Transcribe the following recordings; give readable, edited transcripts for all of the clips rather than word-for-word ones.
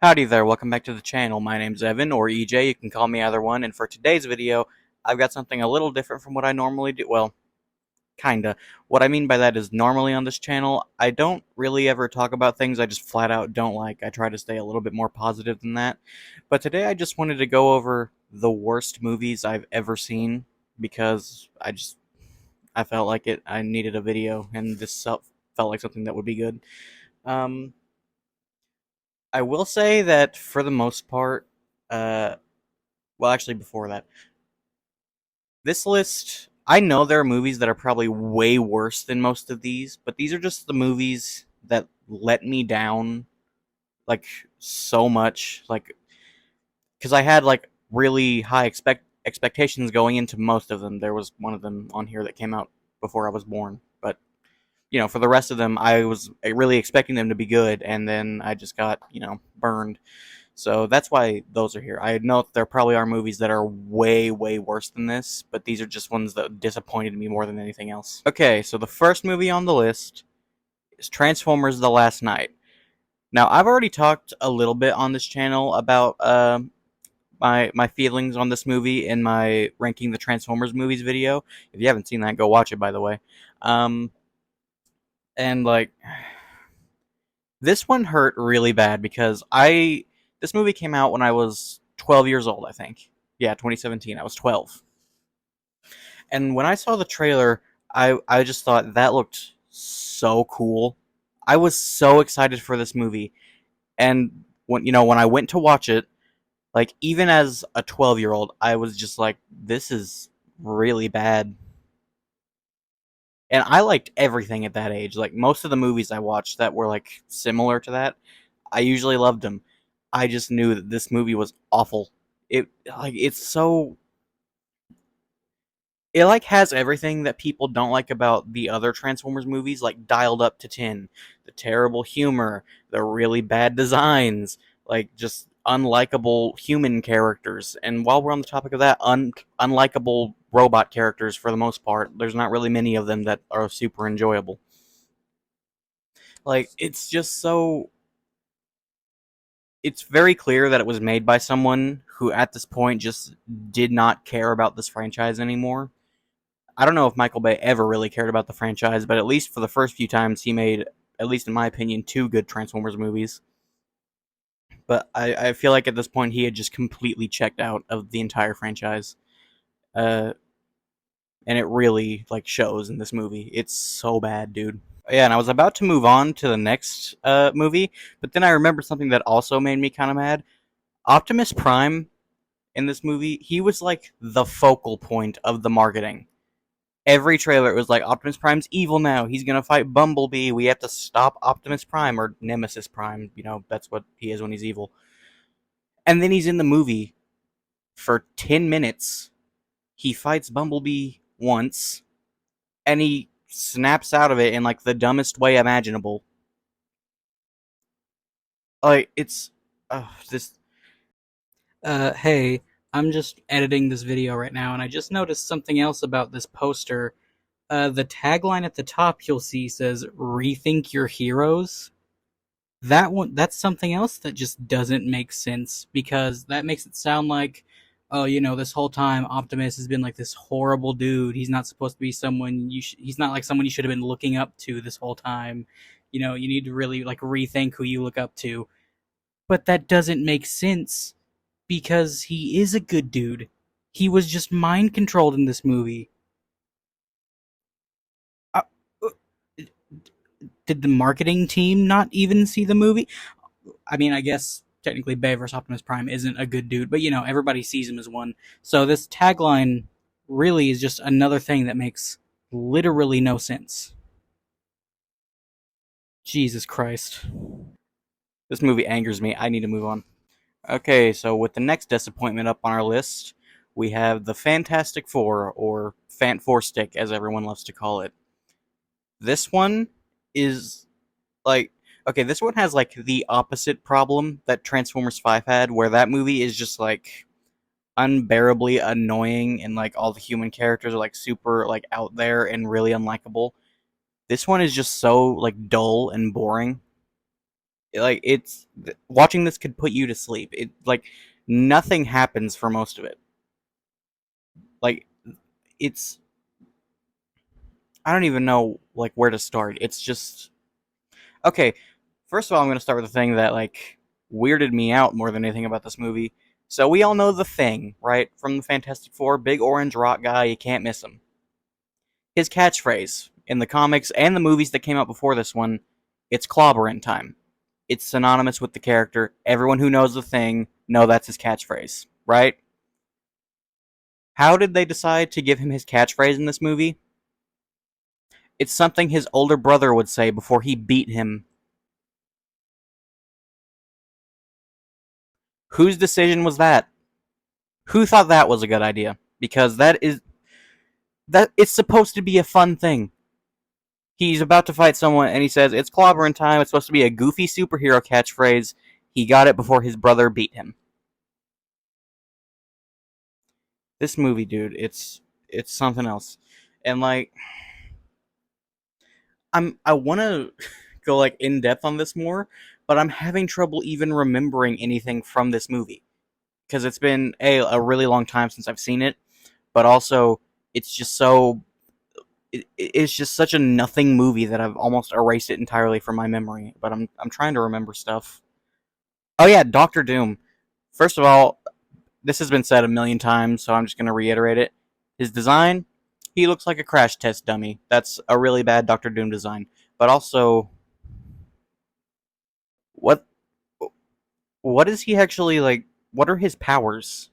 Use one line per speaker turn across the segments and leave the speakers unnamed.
Howdy there, welcome back to the channel. My name's Evan, or EJ, you can call me either one, and for today's video, I've got something a little different from what I normally do. Well, kinda. What I mean by that is normally on this channel, I don't really ever talk about things I just flat out don't like. I try to stay a little bit more positive than that. But today I just wanted to go over the worst movies I've ever seen, because I felt like it. I needed a video, and this felt like something that would be good. Um, I will say that for the most part, uh, well, actually, before that, this list, I know there are movies that are probably way worse than most of these, but these are just the movies that let me down, like, so much. Like, because I had, like, really high expectations going into most of them. There was one of them on here that came out before I was born, but for the rest of them, I was really expecting them to be good, and then I just got, burned. So that's why those are here. I know there probably are movies that are way, way worse than this, but these are just ones that disappointed me more than anything else. Okay, so the first movie on the list is Transformers: The Last Knight. Now, I've already talked a little bit on this channel about my feelings on this movie in my ranking the Transformers movies video. If you haven't seen that, go watch it. By the way, um, and like this one hurt really bad because I this movie came out when I was 12 years old, I think. Yeah, 2017. I was 12. And when I saw the trailer, I just thought that looked so cool. I was so excited for this movie. And when I went to watch it, like even as a 12-year-old, I was just like this is really bad. And I liked everything at that age. Like most of the movies I watched that were like similar to that, I usually loved them. I just knew that this movie was awful. It like has everything that people don't like about the other Transformers movies, like dialed up to 10. The terrible humor, the really bad designs, like just unlikable human characters. And while we're on the topic of that, unlikable robot characters for the most part, there's not really many of them that are super enjoyable. Like it's just so it's very clear that it was made by someone who at this point just did not care about this franchise anymore. I don't know if Michael Bay ever really cared about the franchise, but at least for the first few times he made, at least in my opinion, two good Transformers movies. But I feel like at this point he had just completely checked out of the entire franchise. Uh, and it really like shows in this movie. It's so bad, dude. Yeah, and I was about to move on to the next movie, but then I remembered something that also made me kind of mad. Optimus Prime in this movie, he was like the focal point of the marketing. Every trailer it was like Optimus Prime's evil now. He's gonna fight Bumblebee. We have to stop Optimus Prime or Nemesis Prime. That's what he is when he's evil. And then he's in the movie for 10 minutes. He fights Bumblebee once and he snaps out of it in like the dumbest way imaginable. Like it's this
Hey, I'm just editing this video right now, and I just noticed something else about this poster. The tagline at the top you'll see says "Rethink Your Heroes." That's something else that just doesn't make sense because that makes it sound like, oh, this whole time Optimus has been like this horrible dude. He's not supposed to be someone he's not like someone you should have been looking up to this whole time. You need to really like rethink who you look up to. But that doesn't make sense because he is a good dude. He was just mind controlled in this movie. Uh, uh, did the marketing team not even see the movie? I mean, I guess technically Bay vs Optimus Prime isn't a good dude, but everybody sees him as one. So this tagline really is just another thing that makes literally no sense. Jesus Christ.
this movie angers me. I need to move on. Okay, so with the next disappointment up on our list, we have the Fantastic Four, or Fant Four Stick, as everyone loves to call it. This one is like okay, this one has like the opposite problem that Transformers 5 had, where that movie is just like unbearably annoying and like all the human characters are like super like out there and really unlikable. This one is just so like dull and boring. Like watching this could put you to sleep. It like nothing happens for most of it. Like it's I don't even know like where to start. It's just okay. First of all, I'm gonna start with the thing that like weirded me out more than anything about this movie. So we all know the Thing, right? From the Fantastic Four, big orange rock guy. You can't miss him. His catchphrase in the comics and the movies that came out before this one, it's clobberin' time. It's synonymous with the character. Everyone who knows the Thing know that's his catchphrase, right? How did they decide to give him his catchphrase in this movie? It's something his older brother would say before he beat him. Whose decision was that? Who thought that was a good idea? Because that it's supposed to be a fun thing. He's about to fight someone and he says, "It's clobbering time." It's supposed to be a goofy superhero catchphrase. He got it before his brother beat him. This movie, dude, it's something else. And like I want to go like in depth on this more, but I'm having trouble even remembering anything from this movie because it's been a really long time since I've seen it, but also it's just so it's just such a nothing movie that I've almost erased it entirely from my memory. But I'm trying to remember stuff. Oh yeah, Doctor Doom. First of all, this has been said a million times, so I'm just gonna reiterate it. His design, he looks like a crash test dummy. That's a really bad Doctor Doom design. But also, what what is he actually like? What are his powers?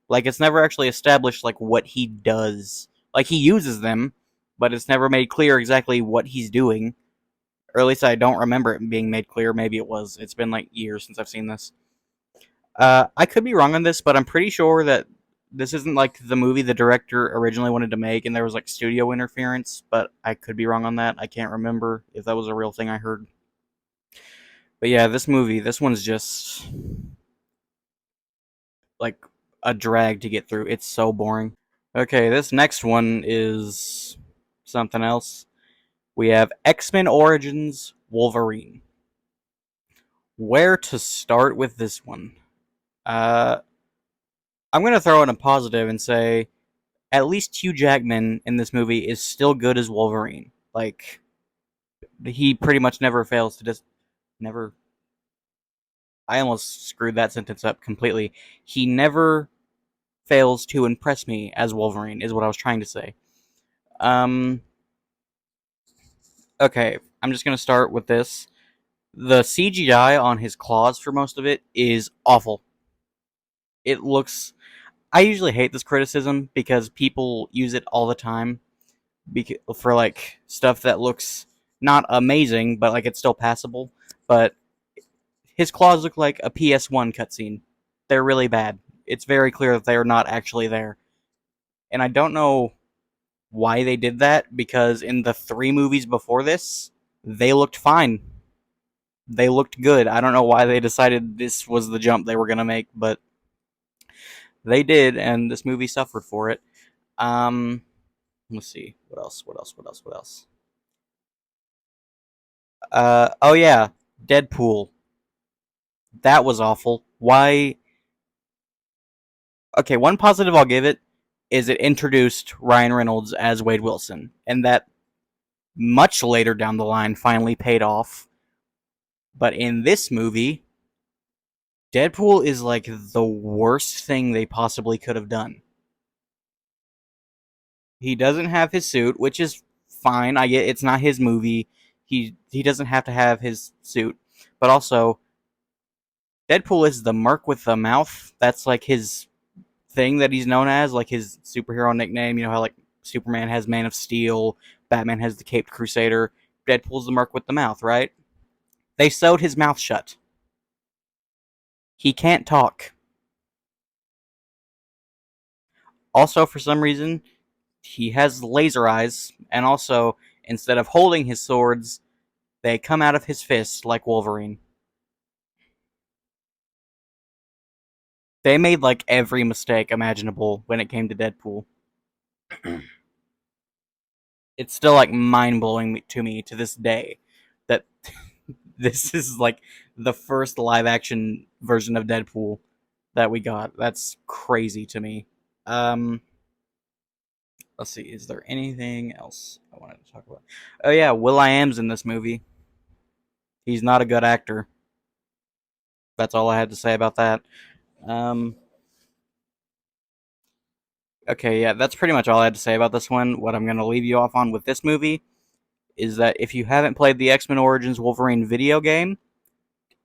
Like, it's never actually established like what he does. Like, he uses them, but it's never made clear exactly what he's doing. Or at least I don't remember it being made clear. Maybe it was. It's been like years since I've seen this. I could be wrong on this, but I'm pretty sure that this isn't like the movie the director originally wanted to make, and there was like studio interference. But I could be wrong on that. I can't remember if that was a real thing I heard. But yeah, this movie, this one's just like a drag to get through. It's so boring. Okay, this next one is something else. We have X-Men Origins Wolverine. Where to start with this one? Uh, I'm gonna throw in a positive and say at least Hugh Jackman in this movie is still good as Wolverine. Like he pretty much never fails to just never. I almost screwed that sentence up completely. He never fails to impress me as Wolverine. Is what I was trying to say. Um. Okay, I'm just gonna start with this. The CGI on his claws for most of it is awful. It looks. I usually hate this criticism because people use it all the time for like stuff that looks not amazing, but like it's still passable. But his claws look like a PS1 cutscene. They're really bad. It's very clear that they are not actually there. And I don't know why they did that because in the 3 movies before this, they looked fine. They looked good. I don't know why they decided this was the jump they were going to make, but they did, and this movie suffered for it. Um, let's see. What else? What else? What else? What else? Oh yeah, Deadpool. That was awful. Why? Okay, one positive I'll give it is it introduced Ryan Reynolds as Wade Wilson, and that much later down the line finally paid off. But in this movie, Deadpool is like the worst thing they possibly could have done. He doesn't have his suit, which is fine. I get it's not his movie. He doesn't have to have his suit. But also, Deadpool is the merc with the mouth. That's like his thing that he's known as, like his superhero nickname. You know how like Superman has Man of Steel, Batman has the Caped Crusader, Deadpool's the merc with the mouth, right? They sewed his mouth shut. He can't talk. Also, for some reason, he has laser eyes, and also, instead of holding his swords, they come out of his fists like Wolverine. They made like every mistake imaginable when it came to Deadpool. It's still like mind blowing to me to this day that this is like the first live action version of Deadpool that we got. That's crazy to me. Um, let's see. Is there anything else I wanted to talk about? Oh yeah, will.i.am's in this movie. He's not a good actor. That's all I had to say about that. Um, okay, yeah, that's pretty much all I had to say about this one. What I'm going to leave you off on with this movie is that if you haven't played the X Men Origins Wolverine video game,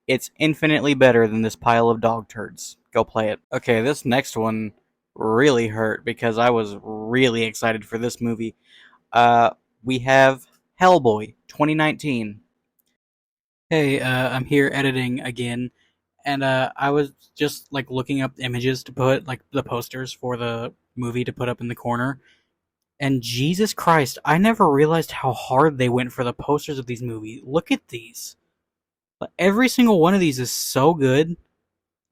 it's infinitely better than this pile of dog turds. Go play it. Okay, this next one really hurt because I was really excited for this movie. Uh, we have Hellboy 2019.
Hey, I'm here editing again, and I was just like looking up images to put like the posters for the movie to put up in the corner. And Jesus Christ, I never realized how hard they went for the posters of these movies. Look at these. Like, every single one of these is so good.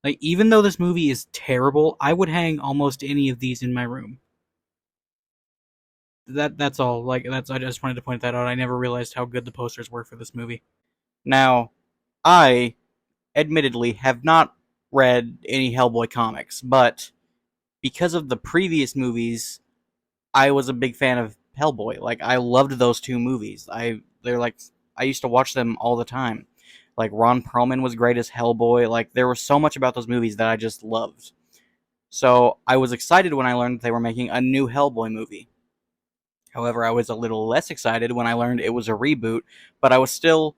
Like, even though this movie is terrible, I would hang almost any of these in my room. That's all. Like, that's I just wanted to point that out. I never realized how good the posters were for this movie.
Now, I admittedly have not read any Hellboy comics, but because of the previous movies, I was a big fan of Hellboy. Like I loved those two movies. They're like I used to watch them all the time. Like Ron Perlman was great as Hellboy. Like there was so much about those movies that I just loved. So I was excited when I learned that they were making a new Hellboy movie. However, I was a little less excited when I learned it was a reboot, but I was still,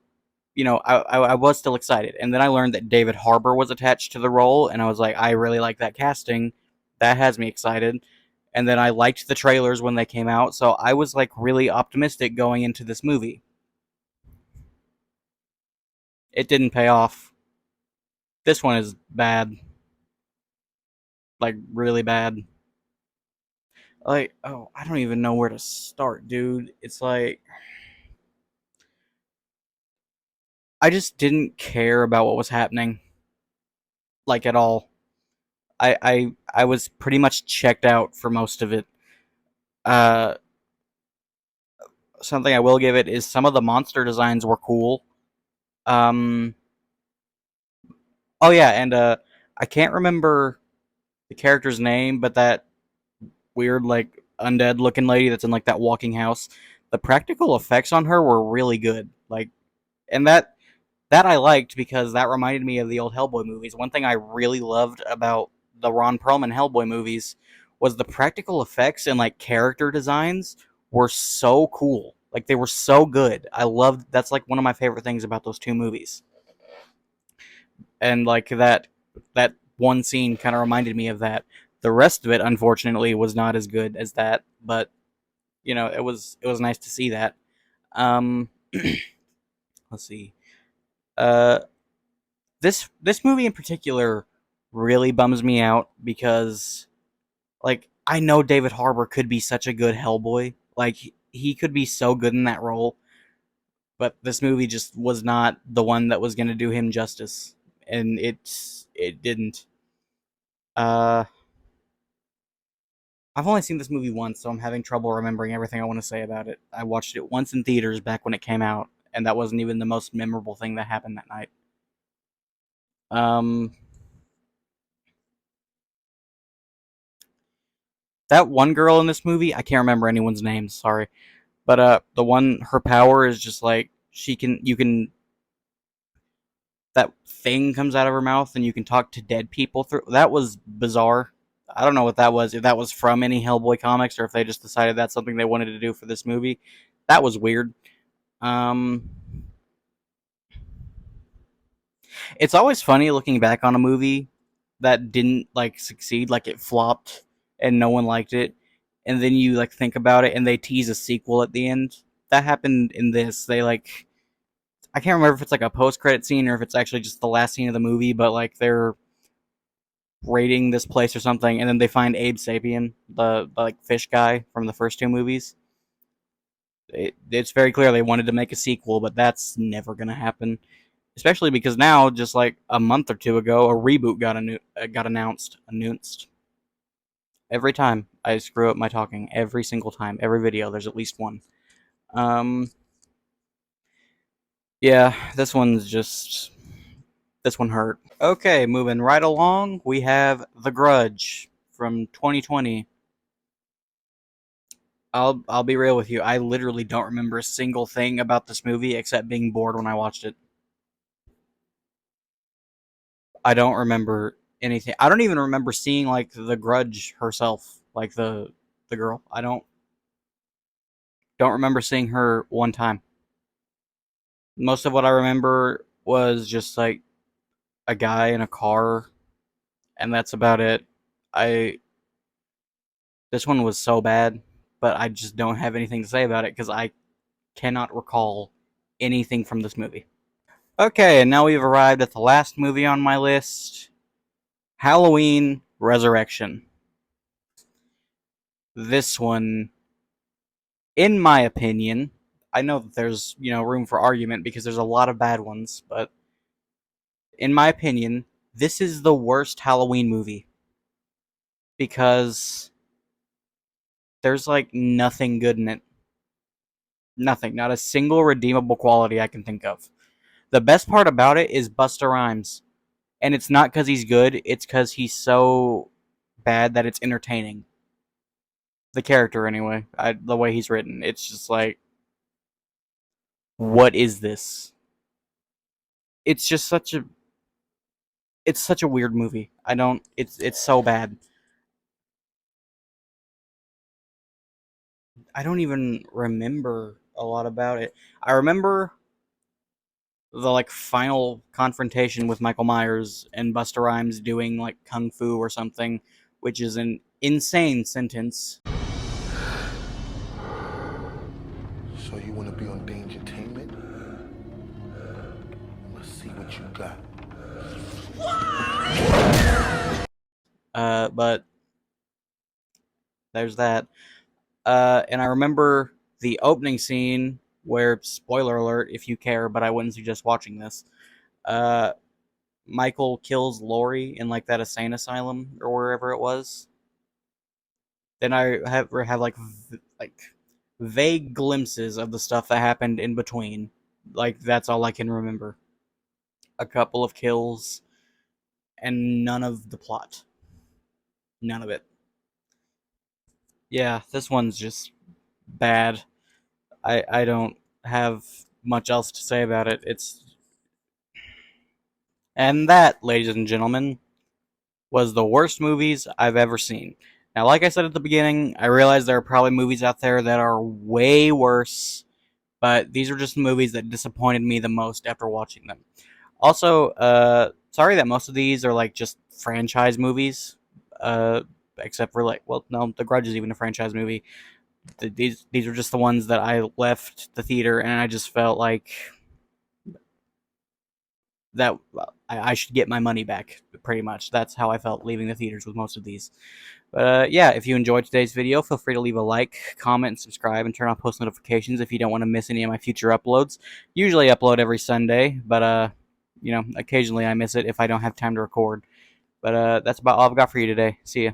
I was still excited. And then I learned that David Harbour was attached to the role, and I was like, I really like that casting. That has me excited. And then I liked the trailers when they came out, so I was like really optimistic going into this movie. It didn't pay off. This one is bad, like really bad. Like, oh, I don't even know where to start, dude. It's like I just didn't care about what was happening, like at all. I was pretty much checked out for most of it. Uh, something I will give it is some of the monster designs were cool. Um, oh yeah, and I can't remember the character's name, but that weird like undead looking lady that's in like that walking house. The practical effects on her were really good. Like, and that I liked because that reminded me of the old Hellboy movies. One thing I really loved about the Ron Perlman Hellboy movies was the practical effects and like character designs were so cool. Like they were so good. I loved that's like one of my favorite things about those two movies. And like that one scene kind of reminded me of that. The rest of it unfortunately was not as good as that, but it was nice to see that. Um let's see. Uh this movie in particular really bums me out because like I know David Harbour could be such a good Hellboy. Like he could be so good in that role, but this movie just was not the one that was going to do him justice, and it didn't. Uh I've only seen this movie once, so I'm having trouble remembering everything I want to say about it. I watched it once in theaters back when it came out, and that wasn't even the most memorable thing that happened that night. Um that one girl in this movie, I can't remember anyone's name, sorry. But the one her power is just like you can that thing comes out of her mouth and you can talk to dead people through. That was bizarre. I don't know what that was. If that was from any Hellboy comics or if they just decided that's something they wanted to do for this movie. That was weird. Um it's always funny looking back on a movie that didn't like succeed, like it flopped and no one liked it, and then you like think about it and they tease a sequel at the end. That happened in this. They like I can't remember if it's like a post credit scene or if it's actually just the last scene of the movie, but like they're raiding this place or something, and then they find Abe Sapien, the like fish guy from the first two movies. It's very clear they wanted to make a sequel, but that's never gonna happen. Especially because now, just like a month or two ago, a reboot got announced. Every time I screw up my talking, every single time, every video, there's at least one. Um, Yeah, this one hurt. Okay, moving right along, we have The Grudge from 2020. I'll be real with you. I literally don't remember a single thing about this movie except being bored when I watched it. I don't remember anything. I don't even remember seeing like the Grudge herself, like the girl. I don't remember seeing her one time. Most of what I remember was just like a guy in a car, and that's about it. I This one was so bad, but I just don't have anything to say about it because I cannot recall anything from this movie. Okay, and now we've arrived at the last movie on my list, Halloween Resurrection. This one, in my opinion, I know that there's, room for argument because there's a lot of bad ones, but in my opinion, this is the worst Halloween movie because there's like nothing good in it. Nothing, not a single redeemable quality I can think of. The best part about it is Busta Rhymes, and it's not because he's good, it's because he's so bad that it's entertaining. The character, anyway, the way he's written, it's just like, what is this? It's just such a weird movie. I don't. It's so bad. I don't even remember a lot about it. I remember the like final confrontation with Michael Myers and Busta Rhymes doing like kung fu or something, which is an insane sentence.
So you want to be on Dangertainment? Let's see what you got.
But there's that. And I remember the opening scene where, spoiler alert, if you care, but I wouldn't suggest watching this. Uh, Michael kills Laurie in like that insane asylum or wherever it was. Then I have like vague glimpses of the stuff that happened in between. Like that's all I can remember. A couple of kills and none of the plot. None of it. Yeah, this one's just bad. I don't have much else to say about it. And that, ladies and gentlemen, was the worst movies I've ever seen. Now, like I said at the beginning, I realize there are probably movies out there that are way worse, but these are just movies that disappointed me the most after watching them. Also, sorry that most of these are like just franchise movies, except for like, well, no, The Grudge is even a franchise movie. These are just the ones that I left the theater and I just felt like that I should get my money back. Pretty much, that's how I felt leaving the theaters with most of these. But yeah, if you enjoyed today's video, feel free to leave a like, comment, and subscribe, and turn on post notifications if you don't want to miss any of my future uploads. Usually upload every Sunday, but occasionally I miss it if I don't have time to record. But that's about all I've got for you today. See ya.